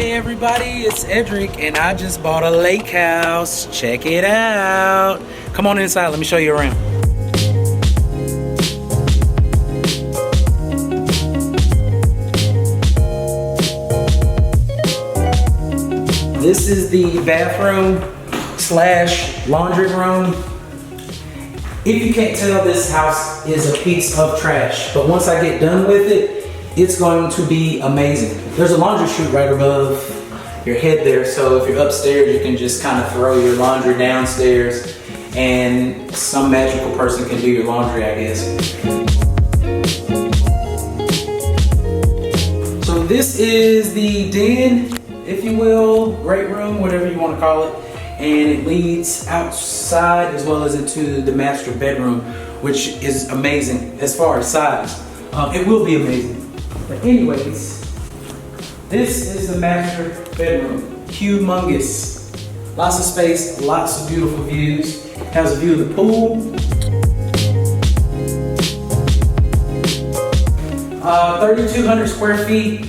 Hey everybody, it's Edric and I just bought a lake house. Check it out. Come on inside, let me show you around. This is the bathroom slash laundry room. If you can't tell, this house is a piece of trash, but once I get done with it, it's going to be amazing. There's a laundry chute right above your head there, so if you're upstairs, you can just kind of throw your laundry downstairs and some magical person can do your laundry, I guess. So this is the den, if you will, great room, whatever you want to call it. And it leads outside as well as into the master bedroom, which is amazing as far as size. It will be amazing. But anyways, this is the master bedroom. Humongous. Lots of space, lots of beautiful views. Has a view of the pool. 3,200 square feet,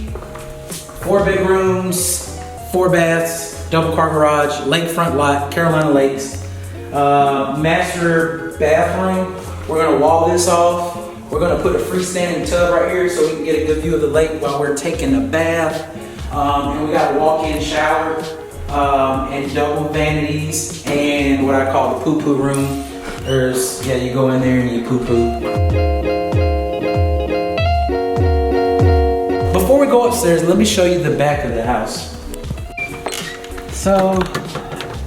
4 bedrooms, 4 baths, double car garage, lakefront lot, Carolina Lakes. Master bathroom. We're gonna wall this off. We're gonna put a freestanding tub right here so we can get a good view of the lake while we're taking a bath. And we got a walk-in shower and double vanities and what I call the poo-poo room. You go in there and you poo-poo. Before we go upstairs, let me show you the back of the house. So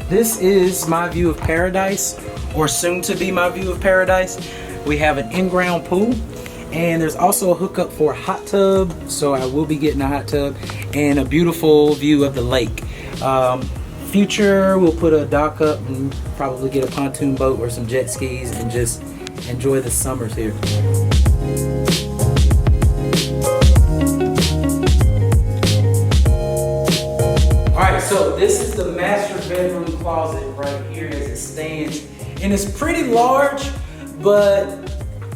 this is my view of paradise, or soon to be my view of paradise. We have an in-ground pool, and there's also a hookup for a hot tub, so I will be getting a hot tub, and a beautiful view of the lake. Future, we'll put a dock up and probably get a pontoon boat or some jet skis and just enjoy the summers here. Alright, so this is the master bedroom closet right here as it stands, and it's pretty large. But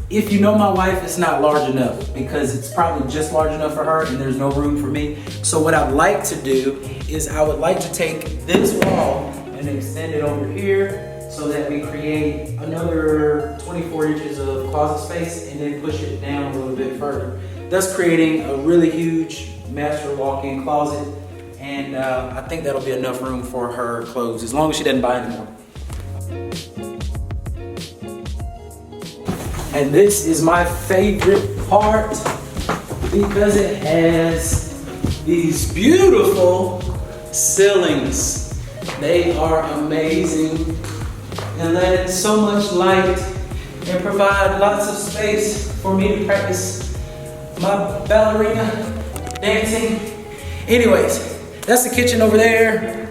if you know my wife, it's not large enough because it's probably just large enough for her and there's no room for me. So what I'd like to do is I would like to take this wall and extend it over here so that we create another 24 inches of closet space and then push it down a little bit further, thus creating a really huge master walk-in closet. And I think that'll be enough room for her clothes as long as she doesn't buy any more. And this is my favorite part because it has these beautiful ceilings. They are amazing and let in so much light and provide lots of space for me to practice my ballerina dancing. Anyways, that's the kitchen over there,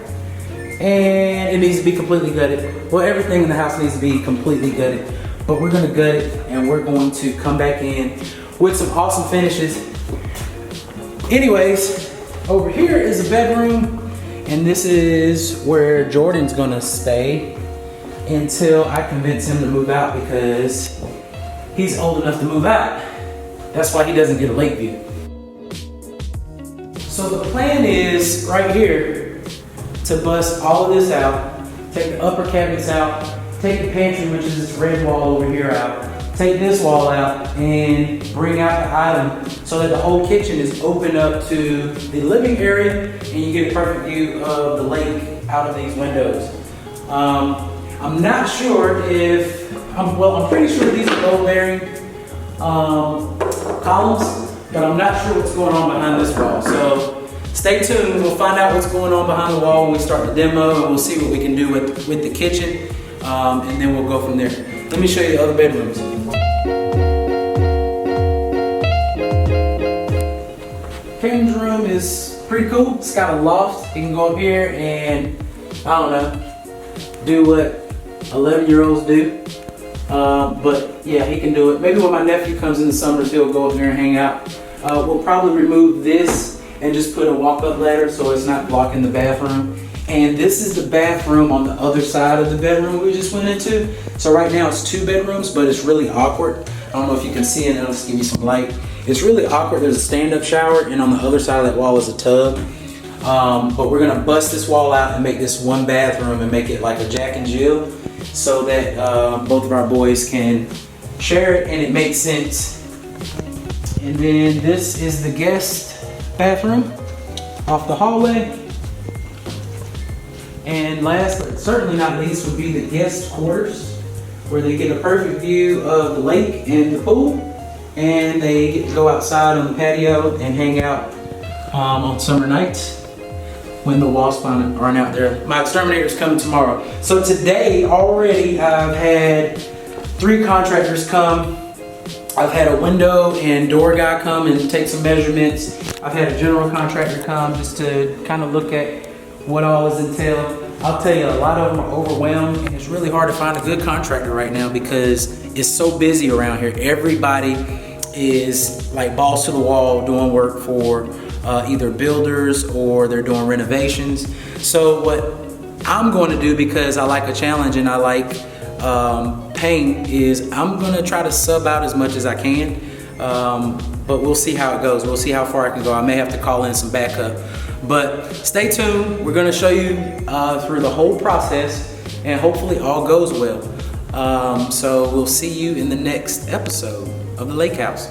and it needs to be completely gutted. Well, everything in the house needs to be completely gutted. But we're gonna gut it and we're going to come back in with some awesome finishes. Anyways, over here is a bedroom, and this is where Jordan's gonna stay until I convince him to move out because he's old enough to move out. That's why he doesn't get a lake view. So the plan is right here to bust all of this out, take the upper cabinets out, take the pantry, which is this red wall over here, out, take this wall out, and bring out the item so that the whole kitchen is open up to the living area and you get a perfect view of the lake out of these windows. I'm not sure if, I'm pretty sure these are load-bearing columns, but I'm not sure what's going on behind this wall. So stay tuned, we'll find out what's going on behind the wall when we start the demo, and we'll see what we can do with the kitchen. And then we'll go from there. Let me show you the other bedrooms. Cameron's room is pretty cool. It's got a loft. He can go up here and, I don't know, do what 11-year-olds do. But yeah, he can do it. Maybe when my nephew comes in the summers, he'll go up there and hang out. We'll probably remove this and just put a walk-up ladder so it's not blocking the bathroom. And this is the bathroom on the other side of the bedroom we just went into. So right now it's 2 bedrooms, but it's really awkward. I don't know if you can see it, and I'll just give you some light. It's really awkward. There's a stand-up shower, and on the other side of that wall is a tub. But we're gonna bust this wall out and make this one bathroom and make it like a Jack and Jill, so that both of our boys can share it and it makes sense. And then this is the guest bathroom off the hallway. And last but certainly not least would be the guest quarters, where they get a perfect view of the lake and the pool, and they get to go outside on the patio and hang out on summer nights when the wasps aren't out there. My exterminator's coming tomorrow. So today already I've had 3 contractors come. I've had a window and door guy come and take some measurements. I've had a general contractor come just to kind of look at what all is entailed. I'll tell you, a lot of them are overwhelmed, and it's really hard to find a good contractor right now because it's so busy around here. Everybody is like balls to the wall doing work for either builders or they're doing renovations. So what I'm going to do, because I like a challenge and I like paint, is I'm going to try to sub out as much as I can. But we'll see how it goes. We'll see how far I can go. I may have to call in some backup. But stay tuned. We're going to show you through the whole process, and hopefully all goes well. So we'll see you in the next episode of the Lake House.